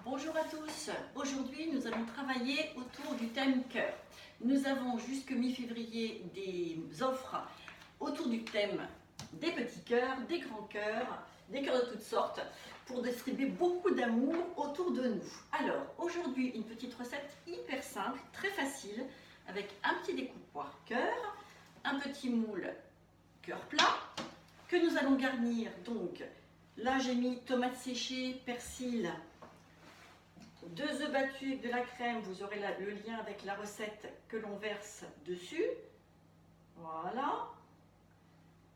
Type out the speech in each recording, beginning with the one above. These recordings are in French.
Bonjour à tous. Aujourd'hui, nous allons travailler autour du thème cœur. Nous avons jusque mi-février des offres autour du thème des petits cœurs, des grands cœurs, des cœurs de toutes sortes pour distribuer beaucoup d'amour autour de nous. Alors, aujourd'hui, une petite recette hyper simple, très facile, avec un petit découpoir cœur, un petit moule cœur plat que nous allons garnir. Donc, là, j'ai mis tomates séchées, persil, 2 œufs battus avec de la crème, vous aurez le lien avec la recette que l'on verse dessus. Voilà.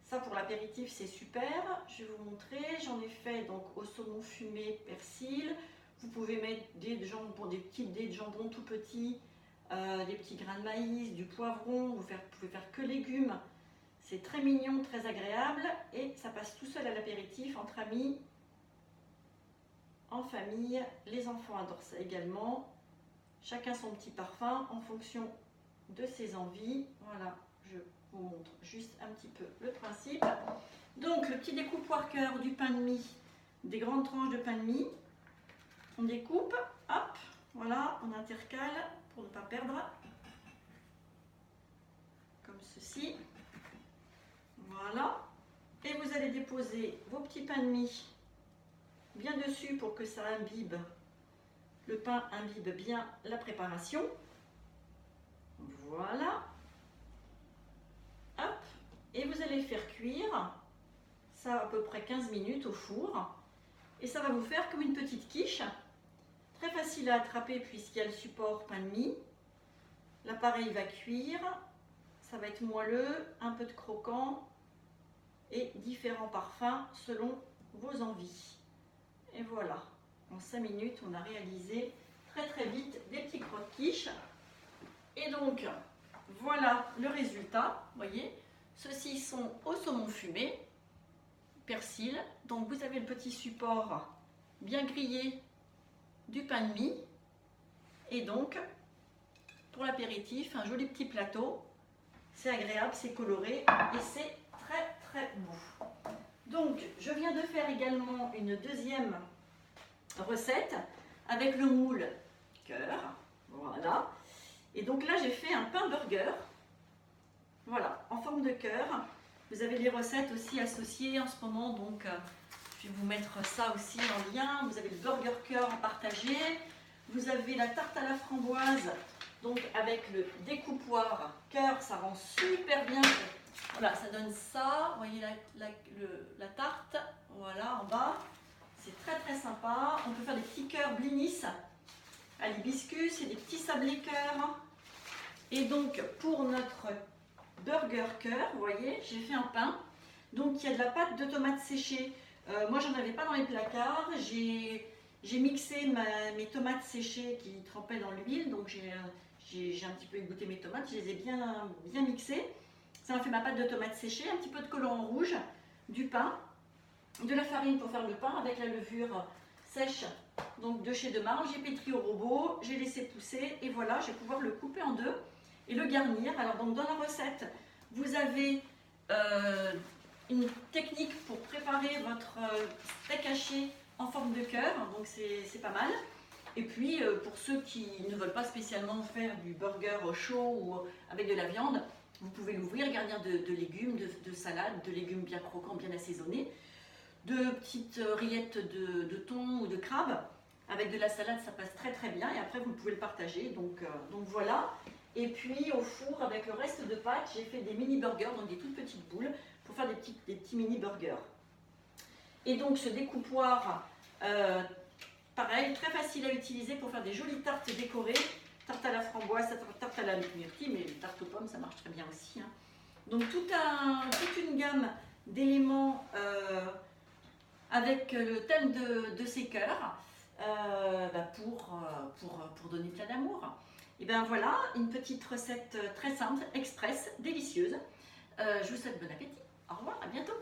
Ça pour l'apéritif c'est super. Je vais vous montrer. J'en ai fait donc au saumon fumé, persil. Vous pouvez mettre des jambons, des petites dés de jambon tout petits, des petits grains de maïs, du poivron. Vous pouvez faire que légumes. C'est très mignon, très agréable et ça passe tout seul à l'apéritif entre amis. En famille, les enfants adorent ça également. Chacun son petit parfum en fonction de ses envies. Voilà, je vous montre juste un petit peu le principe. Donc, le petit découpoir cœur du pain de mie, des grandes tranches de pain de mie. On découpe, hop, voilà, on intercale pour ne pas perdre. Comme ceci. Voilà. Et vous allez déposer vos petits pains de mie bien dessus pour que ça imbibe, le pain imbibe bien la préparation. Voilà. Hop. Et vous allez faire cuire ça à peu près 15 minutes au four. Et ça va vous faire comme une petite quiche. Très facile à attraper puisqu'il y a le support pain de mie. L'appareil va cuire. Ça va être moelleux, un peu de croquant et différents parfums selon vos envies. Et voilà, en 5 minutes, on a réalisé très vite des petits croque-quiches. Et donc, voilà le résultat. Vous voyez, ceux-ci sont au saumon fumé, persil. Donc, vous avez le petit support bien grillé du pain de mie. Et donc, pour l'apéritif, un joli petit plateau. C'est agréable, c'est coloré et c'est très beau. Donc, je viens de faire également une deuxième recette avec le moule cœur. Voilà. Et donc là, j'ai fait un pain burger. Voilà, en forme de cœur. Vous avez les recettes aussi associées en ce moment. Donc, je vais vous mettre ça aussi en lien. Vous avez le burger cœur en partagé. Vous avez la tarte à la framboise. Donc, avec le découpoir cœur, ça rend super bien. Voilà, ça donne ça. Vous voyez la tarte, voilà, en bas. C'est très sympa. On peut faire des petits cœurs blinis à l'hibiscus et des petits sablés cœurs. Et donc, pour notre burger cœur, vous voyez, j'ai fait un pain. Donc, il y a de la pâte de tomates séchées. Moi, j'en avais pas dans les placards. J'ai mixé mes tomates séchées qui trempaient dans l'huile. Donc, j'ai un petit peu égoutter mes tomates. Je les ai bien mixées. Ça m'a fait ma pâte de tomates séchée, un petit peu de colorant rouge, du pain, de la farine pour faire le pain avec la levure sèche, donc de chez Demar. J'ai pétri au robot, j'ai laissé pousser et voilà, je vais pouvoir le couper en deux et le garnir. Alors donc dans la recette, vous avez une technique pour préparer votre steak haché en forme de cœur, donc c'est pas mal. Et puis pour ceux qui ne veulent pas spécialement faire du burger chaud ou avec de la viande, vous pouvez l'ouvrir, garnir de légumes, de salades, de légumes bien croquants, bien assaisonnés, de petites rillettes de thon ou de crabe. Avec de la salade, ça passe très bien. Et après, vous pouvez le partager. Donc voilà. Et puis au four, avec le reste de pâtes, j'ai fait des mini burgers, donc des toutes petites boules, pour faire des petits mini burgers. Et donc ce découpoir, pareil, très facile à utiliser pour faire des jolies tartes décorées. Tarte à la framboise, tarte à la myrtille, mais les tartes aux pommes, ça marche très bien aussi. Hein. Donc toute une gamme d'éléments avec le thème de ces cœurs pour donner plein d'amour. Et bien voilà, une petite recette très simple, express, délicieuse. Je vous souhaite bon appétit. Au revoir, à bientôt.